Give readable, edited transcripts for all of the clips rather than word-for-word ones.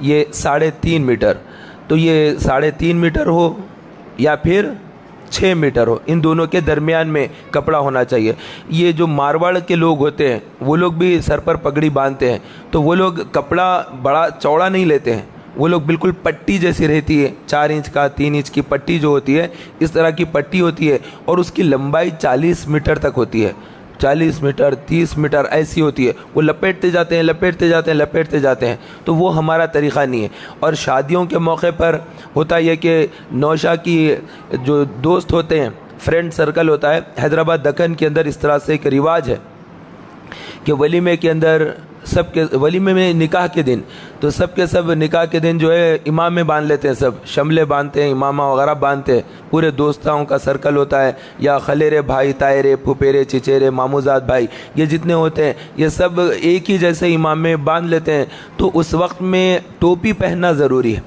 یہ 3.5 میٹر، تو یہ 3.5 میٹر ہو یا پھر 6 میٹر ہو، ان دونوں کے درمیان میں کپڑا ہونا چاہیے۔ یہ جو مارواڑ کے لوگ ہوتے ہیں وہ لوگ بھی سر پر پگڑی باندھتے ہیں، تو وہ لوگ کپڑا بڑا چوڑا نہیں لیتے ہیں، وہ لوگ بالکل پٹی جیسی رہتی ہے، 4 انچ کا 3 انچ کی پٹی جو ہوتی ہے، اس طرح کی پٹی ہوتی ہے، اور اس کی لمبائی 40 میٹر تک ہوتی ہے، 40 میٹر 30 میٹر ایسی ہوتی ہے، وہ لپیٹتے جاتے ہیں، تو وہ ہمارا طریقہ نہیں ہے۔ اور شادیوں کے موقع پر ہوتا یہ کہ نوشہ کی جو دوست ہوتے ہیں، فرینڈ سرکل ہوتا ہے، حیدرآباد دکن کے اندر اس طرح سے ایک رواج ہے کہ ولیمے کے اندر ولیمے میں نکاح کے دن تو سب کے سب نکاح کے دن جو ہے امام میں باندھ لیتے ہیں، سب شملے باندھتے ہیں، امامہ وغیرہ باندھتے ہیں، پورے دوستاؤں کا سرکل ہوتا ہے، یا خلیرے بھائی، تائرے، پھپھیرے، چچیرے، ماموزاد بھائی، یہ جتنے ہوتے ہیں یہ سب ایک ہی جیسے امام میں باندھ لیتے ہیں۔ تو اس وقت میں ٹوپی پہننا ضروری ہے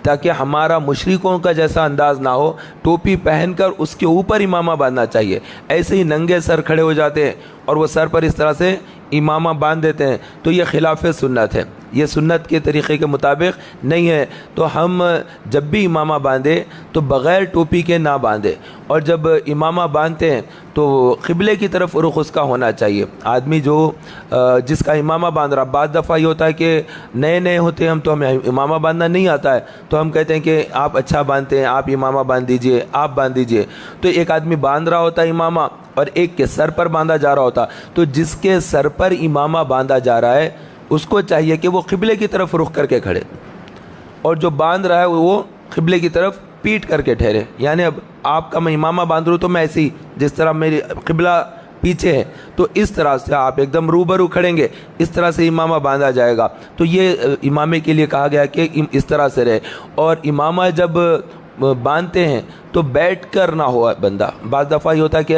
تاکہ ہمارا مشرکوں کا جیسا انداز نہ ہو، ٹوپی پہن کر اس کے اوپر امامہ باندھنا چاہیے۔ ایسے ہی ننگے سر کھڑے ہو جاتے ہیں اور وہ سر پر اس طرح سے امامہ باندھ دیتے ہیں، تو یہ خلاف سنت ہے، یہ سنت کے طریقے کے مطابق نہیں ہے۔ تو ہم جب بھی امامہ باندھیں تو بغیر ٹوپی کے نہ باندھیں، اور جب امامہ باندھتے ہیں تو قبلے کی طرف رخ اس کا ہونا چاہیے۔ آدمی جو جس کا امامہ باندھ رہا، بعض دفعہ یہ ہوتا ہے کہ نئے ہوتے ہیں ہم، تو ہمیں امامہ باندھنا نہیں آتا ہے، تو ہم کہتے ہیں کہ آپ اچھا باندھتے ہیں، آپ امامہ باندھ دیجئے، آپ باندھ دیجئے۔ تو ایک آدمی باندھ رہا ہوتا ہے امامہ اور ایک کے سر پر باندھا جا رہا ہوتا، تو جس کے سر پر امامہ باندھا جا رہا ہے اس کو چاہیے کہ وہ قبلے کی طرف رخ کر کے کھڑے، اور جو باندھ رہا ہے وہ قبلے کی طرف پیٹ کر کے ٹھہرے۔ یعنی اب آپ کا میں امامہ باندھ رہا ہوں تو میں ایسی جس طرح میری قبلہ پیچھے ہے تو اس طرح سے آپ ایک دم روبرو کھڑیں گے، اس طرح سے امامہ باندھا جائے گا۔ تو یہ امامے کے لیے کہا گیا کہ اس طرح سے رہے۔ اور امامہ جب باندھتے ہیں تو بیٹھ کر نہ ہوا بندہ، بعض دفعہ یہ ہوتا ہے کہ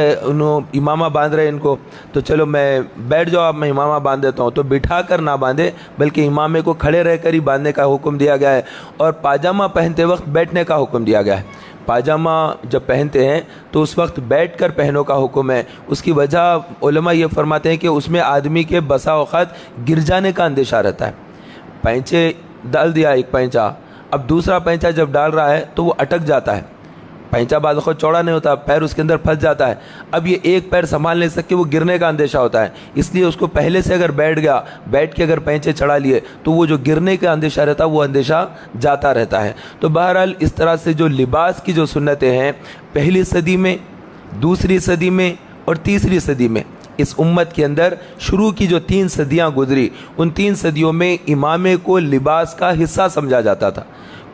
امامہ باندھ رہے ہیں ان کو، تو چلو میں بیٹھ جاؤ، میں امامہ باندھ دیتا ہوں، تو بٹھا کر نہ باندھے بلکہ امامے کو کھڑے رہ کر ہی باندھنے کا حکم دیا گیا ہے۔ اور پاجامہ پہنتے وقت بیٹھنے کا حکم دیا گیا ہے، پاجامہ جب پہنتے ہیں تو اس وقت بیٹھ کر پہنو کا حکم ہے۔ اس کی وجہ علماء یہ فرماتے ہیں کہ اس میں آدمی کے بسا اوقات گر جانے کا اندیشہ رہتا ہے۔ پینچے ڈال دیا ایک پینچا، اب دوسرا پینچا جب ڈال رہا ہے تو وہ اٹک جاتا ہے، پینچا بعض خود چوڑا نہیں ہوتا، پیر اس کے اندر پھنس جاتا ہے، اب یہ ایک پیر سنبھال نہیں سکے، وہ گرنے کا اندیشہ ہوتا ہے، اس لیے اس کو پہلے سے اگر بیٹھ گیا، بیٹھ کے اگر پینچے چڑھا لیے تو وہ جو گرنے کا اندیشہ رہتا ہے وہ اندیشہ جاتا رہتا ہے۔ تو بہرحال اس طرح سے جو لباس کی جو سنتیں ہیں، پہلی صدی میں، دوسری صدی میں اور تیسری صدی میں، اس امت کے اندر شروع کی جو 3 صدیاں گزری، ان 3 صدیوں میں امامے کو لباس کا حصہ سمجھا جاتا تھا۔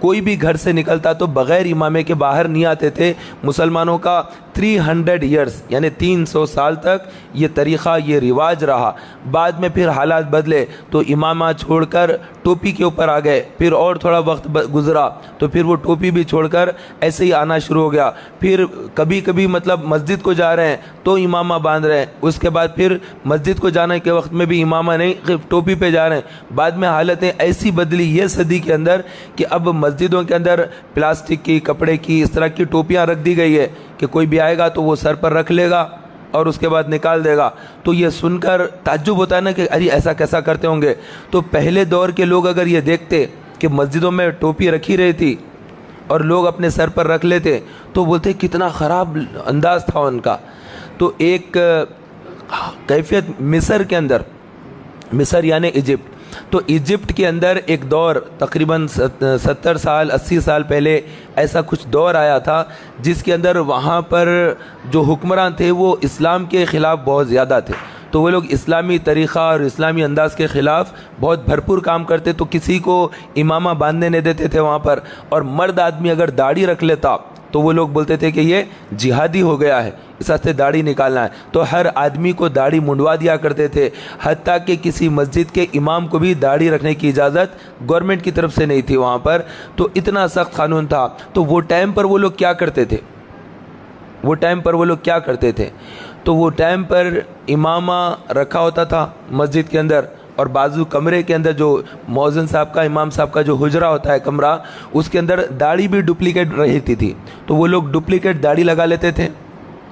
کوئی بھی گھر سے نکلتا تو بغیر امامے کے باہر نہیں آتے تھے۔ مسلمانوں کا 300 ایئرز یعنی 300 سال تک یہ طریقہ، یہ رواج رہا۔ بعد میں پھر حالات بدلے تو امامہ چھوڑ کر ٹوپی کے اوپر آ گئے، پھر اور تھوڑا وقت گزرا تو پھر وہ ٹوپی بھی چھوڑ کر ایسے ہی آنا شروع ہو گیا۔ پھر کبھی کبھی مطلب مسجد کو جا رہے ہیں تو امامہ باندھ رہے ہیں، اس کے بعد پھر مسجد کو جانے کے وقت میں بھی امامہ نہیں، ٹوپی پہ جا رہے ہیں۔ بعد میں حالتیں ایسی بدلی یہ صدی کے اندر کہ اب مسجدوں کے اندر پلاسٹک کی، کپڑے کی، اس طرح کی ٹوپیاں رکھ دی گئی ہے کہ کوئی بھی آئے گا تو وہ سر پر رکھ لے گا اور اس کے بعد نکال دے گا۔ تو یہ سن کر تعجب ہوتا ہے نا کہ ارے ایسا کیسا کرتے ہوں گے۔ تو پہلے دور کے لوگ اگر یہ دیکھتے کہ مسجدوں میں ٹوپی رکھی رہی تھی اور لوگ اپنے سر پر رکھ لیتے تو بولتے کتنا خراب انداز تھا ان کا۔ تو ایک کیفیت مصر کے اندر، مصر یعنی ایجپٹ، تو ایجپٹ کے اندر ایک دور تقریباً 70 سال 80 سال پہلے ایسا کچھ دور آیا تھا جس کے اندر وہاں پر جو حکمران تھے وہ اسلام کے خلاف بہت زیادہ تھے۔ تو وہ لوگ اسلامی طریقہ اور اسلامی انداز کے خلاف بہت بھرپور کام کرتے، تو کسی کو امامہ باندھنے نہیں دیتے تھے وہاں پر، اور مرد آدمی اگر داڑھی رکھ لیتا تو وہ لوگ بولتے تھے کہ یہ جہادی ہو گیا ہے، اس واسطے داڑھی نکالنا ہے۔ تو ہر آدمی کو داڑھی منڈوا دیا کرتے تھے، حتیٰ کہ کسی مسجد کے امام کو بھی داڑھی رکھنے کی اجازت گورنمنٹ کی طرف سے نہیں تھی وہاں پر۔ تو اتنا سخت قانون تھا۔ تو وہ ٹائم پر وہ لوگ کیا کرتے تھے، تو وہ ٹائم پر امامہ رکھا ہوتا تھا مسجد کے اندر، اور بازو کمرے کے اندر جو مؤذن صاحب کا، امام صاحب کا جو حجرہ ہوتا ہے کمرہ، اس کے اندر داڑھی بھی ڈپلیکیٹ رہتی تھی، تو وہ لوگ ڈپلیکیٹ داڑھی لگا لیتے تھے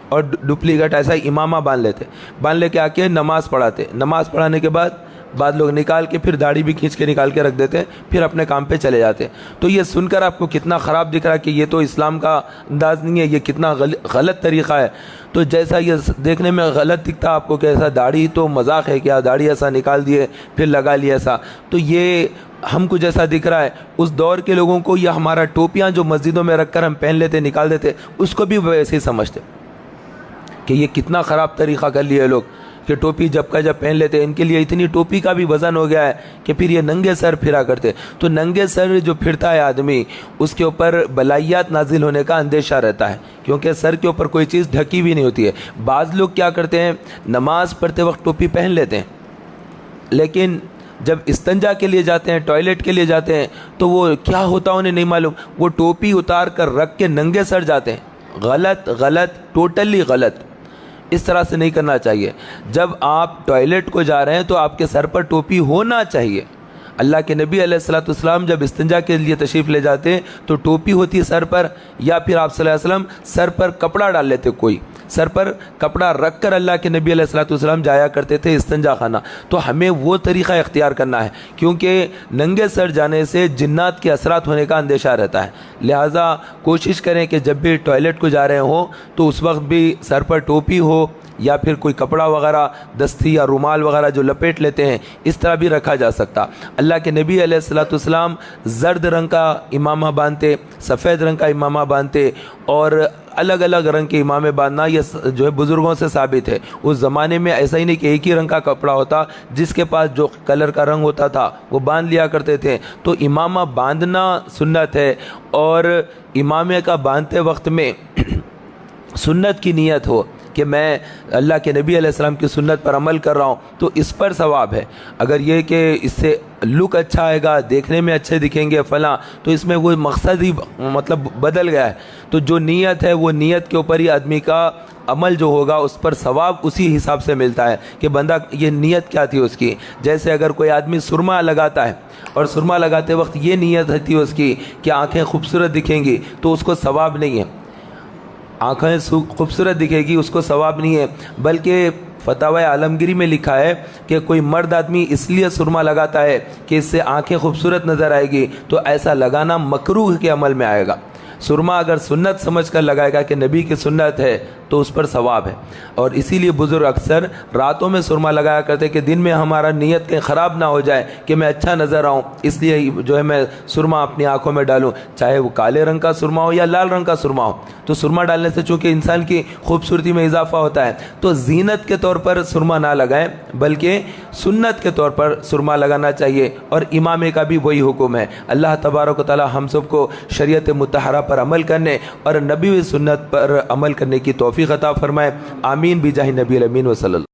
اور ڈپلیکیٹ ایسا ہی امامہ باندھ لے کے آ کے نماز پڑھاتے۔ نماز پڑھانے کے بعد بعض لوگ نکال کے پھر داڑھی بھی کھینچ کے نکال کے رکھ دیتے ہیں، پھر اپنے کام پہ چلے جاتے ہیں۔ تو یہ سن کر آپ کو کتنا خراب دکھ رہا ہے کہ یہ تو اسلام کا انداز نہیں ہے، یہ کتنا غلط طریقہ ہے۔ تو جیسا یہ دیکھنے میں غلط دکھتا آپ کو کہ ایسا داڑھی تو مذاق ہے کیا، داڑھی ایسا نکال دیے پھر لگا لیا ایسا، تو یہ ہم کو جیسا دکھ رہا ہے اس دور کے لوگوں کو یہ ہمارا ٹوپیاں جو مسجدوں میں رکھ کر ہم پہن لیتے نکال دیتے اس کو بھی ویسے ہی سمجھتے کہ یہ کتنا خراب طریقہ کر لیا لوگ کہ ٹوپی جب کا جب پہن لیتے، ان کے لیے اتنی ٹوپی کا بھی وزن ہو گیا ہے کہ پھر یہ ننگے سر پھرا کرتے۔ تو ننگے سر جو پھرتا ہے آدمی اس کے اوپر بلائیات نازل ہونے کا اندیشہ رہتا ہے، کیونکہ سر کے اوپر کوئی چیز ڈھکی بھی نہیں ہوتی ہے۔ بعض لوگ کیا کرتے ہیں نماز پڑھتے وقت ٹوپی پہن لیتے ہیں، لیکن جب استنجا کے لیے جاتے ہیں، ٹوائلٹ کے لیے جاتے ہیں، تو وہ کیا ہوتا انہیں نہیں معلوم، وہ ٹوپی اتار کر رکھ کے ننگے سر جاتے ہیں۔ غلط، ٹوٹلی غلط، اس طرح سے نہیں کرنا چاہیے۔ جب آپ ٹوائلٹ کو جا رہے ہیں تو آپ کے سر پر ٹوپی ہونا چاہیے۔ اللہ کے نبی علیہ الصلوۃ والسلام جب استنجا کے لیے تشریف لے جاتے ہیں تو ٹوپی ہوتی ہے سر پر، یا پھر آپ صلی اللہ علیہ وسلم سر پر کپڑا ڈال لیتے، کوئی سر پر کپڑا رکھ کر اللہ کے نبی علیہ الصلوۃ والسلام جایا کرتے تھے استنجا خانہ۔ تو ہمیں وہ طریقہ اختیار کرنا ہے، کیونکہ ننگے سر جانے سے جنات کے اثرات ہونے کا اندیشہ رہتا ہے۔ لہٰذا کوشش کریں کہ جب بھی ٹوائلٹ کو جا رہے ہوں تو اس وقت بھی سر پر ٹوپی ہو، یا پھر کوئی کپڑا وغیرہ دستی یا رومال وغیرہ جو لپیٹ لیتے ہیں اس طرح بھی رکھا جا سکتا۔ اللہ کے نبی علیہ الصلوۃ والسلام زرد رنگ کا امامہ باندھتے، سفید رنگ کا امامہ باندھتے، اور الگ الگ رنگ کے امامے باندھنا یہ جو ہے بزرگوں سے ثابت ہے۔ اس زمانے میں ایسا ہی نہیں کہ ایک ہی رنگ کا کپڑا ہوتا، جس کے پاس جو کلر کا رنگ ہوتا تھا وہ باندھ لیا کرتے تھے۔ تو امامہ باندھنا سنت ہے، اور امامے کا باندھتے وقت میں سنت کی نیت ہو کہ میں اللہ کے نبی علیہ السلام کی سنت پر عمل کر رہا ہوں تو اس پر ثواب ہے۔ اگر یہ کہ اس سے لک اچھا آئے گا، دیکھنے میں اچھے دکھیں گے فلاں، تو اس میں وہ مقصد ہی مطلب بدل گیا ہے۔ تو جو نیت ہے وہ نیت کے اوپر ہی آدمی کا عمل جو ہوگا اس پر ثواب اسی حساب سے ملتا ہے کہ بندہ یہ نیت کیا تھی اس کی۔ جیسے اگر کوئی آدمی سرما لگاتا ہے اور سرما لگاتے وقت یہ نیت تھی اس کی کہ آنکھیں خوبصورت دکھیں گی، تو اس کو ثواب نہیں ہے۔ آنکھیں خوبصورت دکھے گی اس کو ثواب نہیں ہے، بلکہ فتاوی عالمگیری میں لکھا ہے کہ کوئی مرد آدمی اس لیے سرما لگاتا ہے کہ اس سے آنکھیں خوبصورت نظر آئے گی، تو ایسا لگانا مکروہ کے عمل میں آئے گا۔ سرما اگر سنت سمجھ کر لگائے گا کہ نبی کی سنت ہے تو اس پر ثواب ہے۔ اور اسی لیے بزرگ اکثر راتوں میں سرما لگایا کرتے کہ دن میں ہمارا نیت کہیں خراب نہ ہو جائے کہ میں اچھا نظر آؤں، اس لیے جو ہے میں سرما اپنی آنکھوں میں ڈالوں، چاہے وہ کالے رنگ کا سرما ہو یا لال رنگ کا سرما ہو۔ تو سرما ڈالنے سے چونکہ انسان کی خوبصورتی میں اضافہ ہوتا ہے، تو زینت کے طور پر سرما نہ لگائیں بلکہ سنت کے طور پر سرما لگانا چاہیے، اور امامے کا بھی وہی حکم ہے۔ اللہ تبارک و تعالی ہم سب کو شریعت مطہرہ پر عمل کرنے اور نبی سنت پر عمل کرنے کی توفیق عطا فرمائے۔ آمین بجاہ نبی الامین و صلی اللہ۔